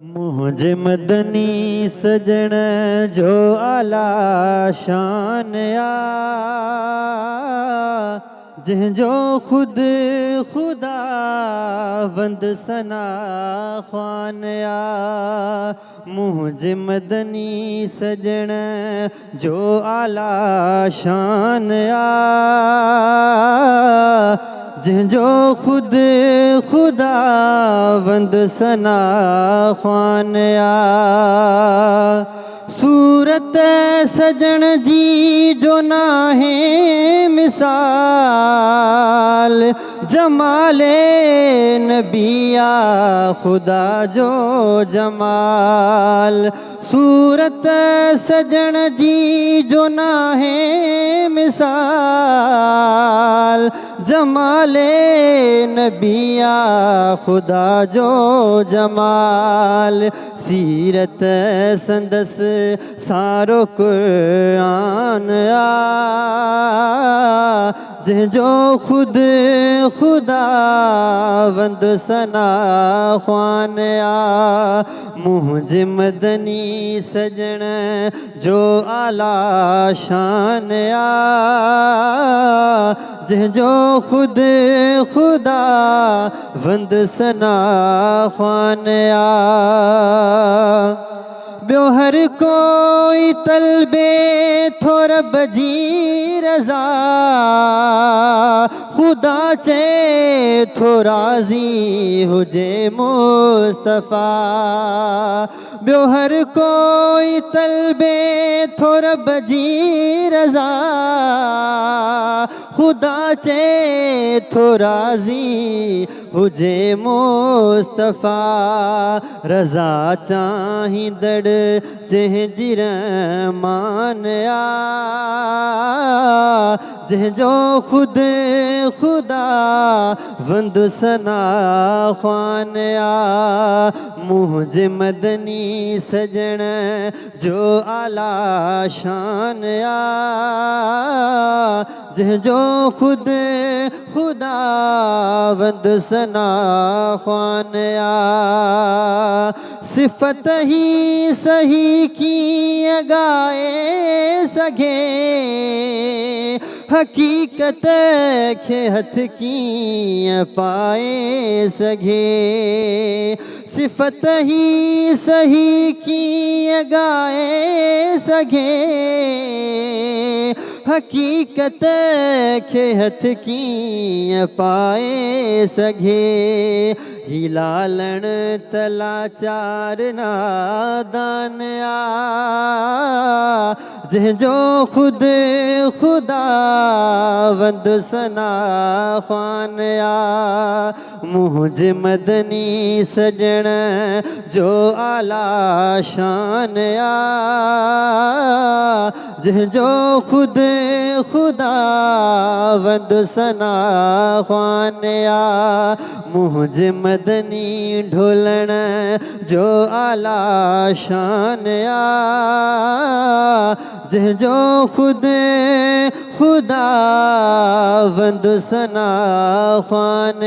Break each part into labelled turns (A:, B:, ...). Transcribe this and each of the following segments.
A: मुझे मदनी सजन जो आला शान जो खुद खुदा वंद सना ख्वान मुझे मदनी सजन जो आला शान जो खुद खुदा वंद सना ख्वान सूरत सजन जी जो ना है मिसाल जमाले नबिया खुदा जो जमाल सूरत सजन जी जो ना है मिसाल जमाले नबिया खुदा जो जमाल सीरत संदस सारो कुरान जो खुद खुदा वंद सना ख्वान मुझे मदनी सजन जो आला शान जो खुद खुदा वंद सना ख्वान ब्यो हर कोई तलबे थोर बजी रजा खुदा चे थो राजी हुजे मुस्तफ़ा ब्यो हर कोई तलबे थोर बजी रजा खुदा चे थो राजी हुजे मुस्तफ़ा रजा चाही दड़ जह जिर मान जो खुद खुदा वंद सना ख्वान मुझे मदनी सजन जो आला शान जो खुद खुदा वंद सना ख्वान सिफत ही सही की गाए सगे हकीकत के हथ की पाए सगे सिफत ही सही की गाए सगे हकीकत के हथ की पाए सगे हिलालन तला चार नादान जो खुद खुदा वंद सना ख्वान मुझे मदनी सजन जो आला शान जो खुद खुदा वंद सना ख्वान मुझे मदनी ढोलन जो आला शान जो खुद खुदा वंद सना ख्वान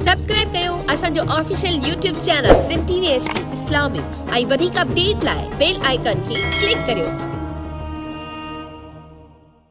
B: सब्सक्राइब कयो असांजो official YouTube channel SIM TV HD Islamic ऐं वधीक अपडेट लाइ बेल आइकन खे क्लिक करियो।